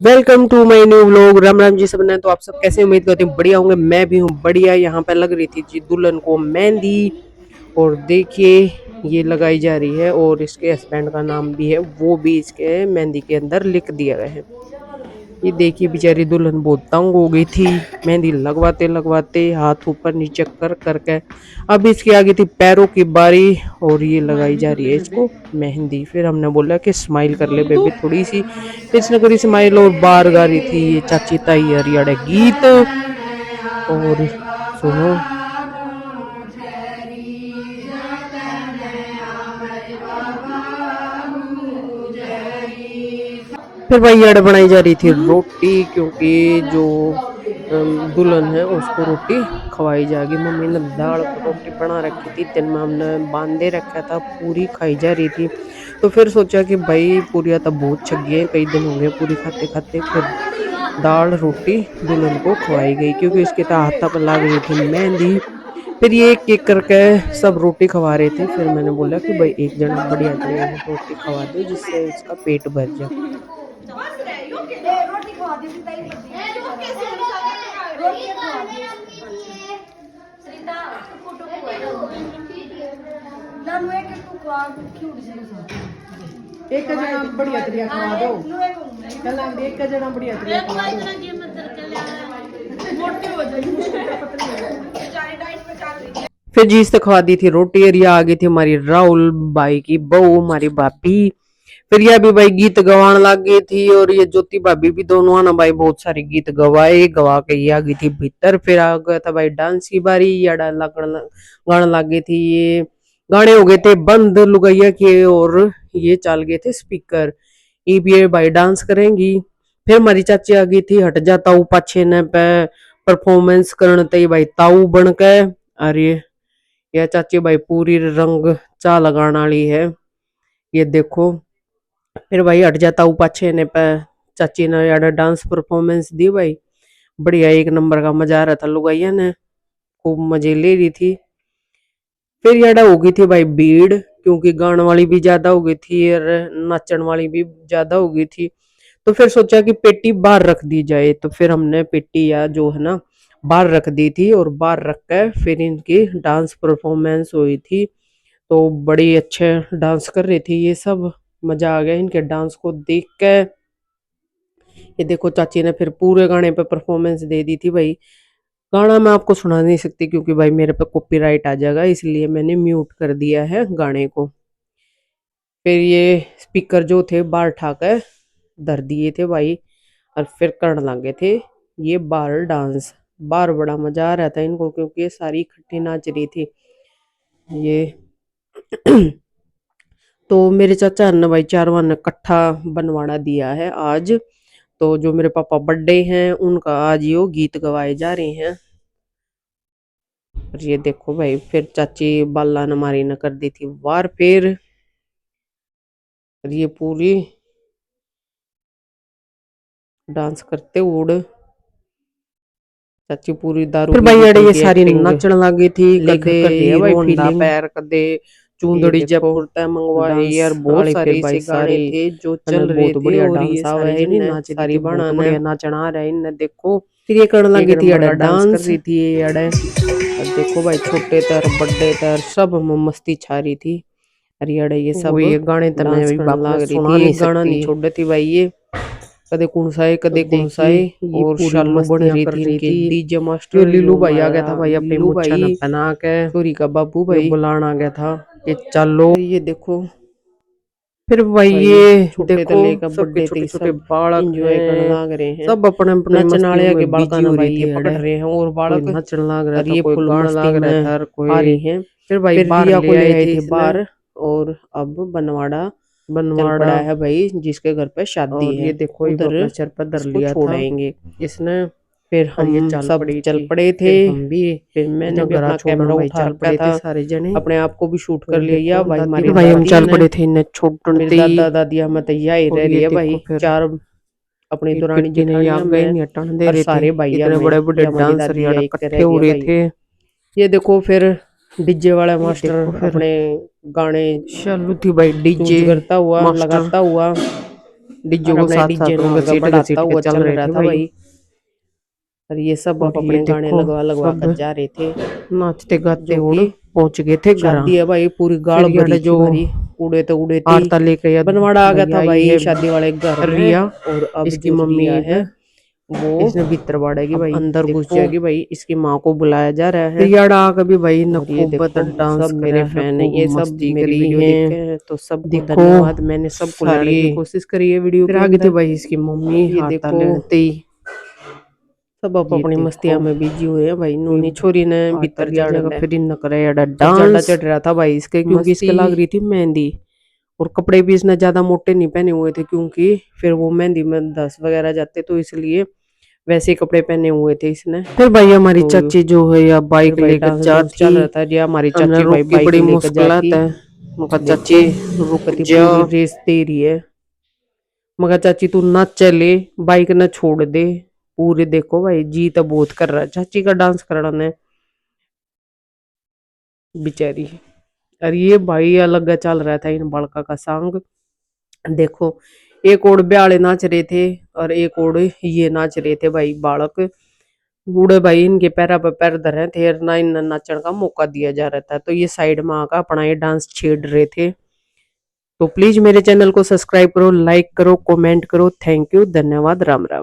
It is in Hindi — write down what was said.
Welcome to my new vlog. Ram Ram ji सबने। तो आप सब कैसे, उम्मीद करते हैं बढ़िया होंगे। मैं भी हूँ बढ़िया। यहाँ पे लग रही थी जी दुल्हन को मेहंदी, और देखिए ये लगाई जा रही है, और इसके हस्बैंड का नाम भी है, वो भी इसके मेहंदी के अंदर लिख दिया गया है। ये देखिए बेचारी दुल्हन बहुत तंग हो गई थी मेहंदी लगवाते लगवाते, हाथ ऊपर नीचे कर करके। अब इसकी आ गई थी पैरों की बारी, और ये लगाई जा रही है इसको मेहंदी। फिर हमने बोला कि स्माइल कर ले बेबी थोड़ी सी। फिर इसने करी स्माइल, और बार गा रही थी ये चाची ताई हरियाणा गीत। और सुनो, फिर भाई अड़ बनाई जा रही थी रोटी, क्योंकि जो दुल्हन है उसको रोटी खवाई जाएगी। मम्मी ने दाल रोटी बना रखी थी, दिन में हमने बांधे रखा था, पूरी खाई जा रही थी। तो फिर सोचा कि भाई पूरियाँ तो बहुत छक गई हैं, कई दिन हो गए पूरी खाते खाते। फिर दाल रोटी दुल्हन को खवाई गई, क्योंकि इसके तो हाथ पर लग रही थी मेहंदी। फिर ये एक एक करके सब रोटी खवा रहे थे। फिर मैंने बोला कि भाई एक जना बढ़िया बढ़िया रोटी खवा दो, जिससे इसका पेट भर जाए। एक जना बढ़िया तरिया खवा दो, एक जना बढ़िया तरिया खवा दो। फिर जीस तक खवा दी थी रोटी, और ये आ गई थी हमारी राहुल भाई की बहू, हमारी भाभी। फिर यह भी भाई गीत गवान लग गई थी, और ये ज्योति भाभी भी, दोनों ना भाई बहुत सारे गीत गवाए। गवा के ये आ गई थी भीतर। फिर आ गया था भाई डांस की बारी। या गाना लग गई थी। ये गाने हो गए थे बंद लुगैया के, और ये चल गए थे स्पीकर। ये भी ये भाई डांस करेंगी। फिर हमारी चाची आ गई थी, हट जा ताऊ पाछे ने पे परफॉर्मेंस करने ते भाई ताऊ बन के। अरे यह चाची भाई पूरी रंग चा लगाने वाली है, ये देखो। फिर भाई हट जाता हूँ पाछे ने पे, चाची ने यार डांस परफॉर्मेंस दी भाई, बढ़िया एक नंबर का मजा आ रहा था। लुगाइया ने खूब मजे ले रही थी। फिर यार हो गई थी भाई भीड़, क्योंकि गाने वाली भी ज्यादा हो गई थी, और नाचन वाली भी ज्यादा हो गई थी। तो फिर सोचा कि पेटी बाहर रख दी जाए। तो फिर हमने पेटी या जो है ना बाहर रख दी थी, और बाहर रख कर फिर इनकी डांस परफॉर्मेंस हुई थी। तो बड़ी अच्छे डांस कर रही थी ये सब। मजा आ गया इनके डांस को देख के। ये देखो चाची ने फिर पूरे गाने पे परफॉर्मेंस दे दी थी भाई। गाना मैं आपको सुना नहीं सकती, क्योंकि भाई मेरे पे कॉपीराइट आ जाएगा, इसलिए मैंने म्यूट कर दिया है गाने को। फिर ये स्पीकर जो थे बाहर ठाकर धर दिए थे भाई, और फिर करने लगे थे ये बाहर डांस। बाहर बड़ा मजा आ रहा था इनको, क्योंकि ये सारी इकट्ठी नाच रही थी ये। तो मेरे चाचा ने भाई चारों ने इकट्ठा बनवाना दिया है आज। तो जो मेरे पापा बर्थडे हैं उनका आज यो गीत गवाए जा रहे हैं। और ये देखो भाई, फिर चाची बाला ने मारी ने कर दी थी वार। फिर और ये पूरी डांस करते उड़ चाची पूरी दारू। फिर भाई अड़े ये सारी नाचन लगी थी, कदे रोंडा पैर, कदे चूंदड़ी जयपुर तय मंगवाए यार, बहुत सारे ऐसे गाने थे जो चल रहे थे। और ये सारी नाच सारी बना बढ़िया नाचन आ रहा है इनने, देखो। फिर ये करने लगी थी अड़े डांस कर रही थी ये अड़े। और देखो भाई छोटे तर बड़े तर सब में मस्ती छा रही थी। अरे अड़े ये सब ये गाने तो मैं बाप लग रही थी, गाना नहीं छोड़ थी भाई ये। कदे कदे कुणसाए, और शालू बन रही थी इनकी डीजे मास्टर। लीलू भाई आ गया था भाई अपनी मुच्छा न बना के, चोरी का बाबू भाई बुलान आ गया था कि चलो। ये देखो फिर भाई ये देखो सबके छोटे छोटे बालक एंजॉय करने लग रहे हैं, सब अपने अपने नचन वाले के बालका ना भाई ये पकड़ रहे हैं, और बालक नचन लग रहा था, कोई गाना लग रहा था, कोई आ रही हैं। फिर भाई बाहर ले आए थे बाहर, और अब बनवाड़ा है भाई जिसके घर पे शादी है। ये देखो उधर सर पर धर लिया छोड़ेंगे इसने। फिर हम ये सब चल पड़े थे, हम भी। फिर मैंने भी अपना कैमरा उठा रखा था, सारे जने अपने आप को भी शूट कर लिया भाई। हमारे भाई हम चल पड़े थे इन्हें छोड़ने। दादा दादी हम तैयार ही रह रही है भाई, चार अपनी दुरानी जी ने आप गए नहीं हटने दे रहे सारे भाई बड़े बड़े डांसर इकट्ठे हो रहे थे। ये देखो फिर डीजे वाला मास्टर अपने गाने चालू थी भाई, डीजे करता हुआ लगाता हुआ। डीजे और को अपने साथ डीजे साथ में घसीट बढ़ाता घसीट के हुआ चल चल रहे रहा थे था भाई। भाई। और ये सब और ये अपने गाने देखो लगवा लगवा सब कर जा रहे थे, नाचते गाते जो और कि पहुंच गए थे घर। शादी है भाई, पूरी गाड़ फिर भरी यार थी जो मारी, उड़े थे ही। आरता लेके या बनवाड़ा आ गया भैया था आई भाई है शादी वाले घर में। रिया, और अब इसकी जो मम्मी रिया है है, वो इसने भीतर बाड़ेगी अब भाई। अंदर घुस देखो जाएगी भाई, इसकी माँ को बुलाया जा रहा है। रिया डाक भी भाई न और ये खूब देखो डांस सब मेरे करा है, फैन है, खूब ये सब मस्ती मेरी करी वीडियो है। देखते हैं तो सबको देखो धन्यवाद, मैंने सबको लाने सारी, की कोशिश करी है वीडियो फिर के आ गई थी अंदर। भाई इसकी मम्मी ये हाथा देखो लेते ही। सब ये अपनी देखो मस्तियां में बिजी हुए हैं भाई, ये नूनी छोरी ने आरता भीतर ले जाने जाएगा, दे। फिर इन करे और जाडा डांस चढ़ रहा था भाई इसके, क्योंकि इसके मस्ती। लग रही थी मेहंदी। और कपड़े भी इसने ज्यादा मोटे नहीं पहने हुए थे, क्योंकि फिर वो मेहंदी में दस वगैरह जाते, तो इसलिए वैसे ही कपड़े पहने हुए थे इसने। फिर भाई हमारी तो चाची जो है या फिर बाइक भाई लेकर डांस डूंस जाती, चल रहा था, ये हमारी हमने चाची भाई रोक की बाइक बड़ी लेकर मुश्किलात जाती। है। मगर देखो चाची रुकती जा, पूरी रेस दे रही है, मगर चाची तू ना चले, बाइक ना छोड़ दे। पूरे देखो भाई जी तो बहुत कर रहा है चाची का डांस करना ने बेचारी। और ये भाई अलग चल रहा था इन बालका का संग। देखो एक और ब्याले नाच रहे थे, और एक और ये नाच रहे थे भाई बालक। बूढ़े भाई इनके पैरा पर पैर धरे थे, और ना इन नाचने का मौका दिया जा रहा था, तो ये साइड में आकर अपना ये डांस छेड़ रहे थे। तो प्लीज मेरे चैनल को सब्सक्राइब करो, लाइक करो, कमेंट करो। थैंक यू, धन्यवाद, राम राम।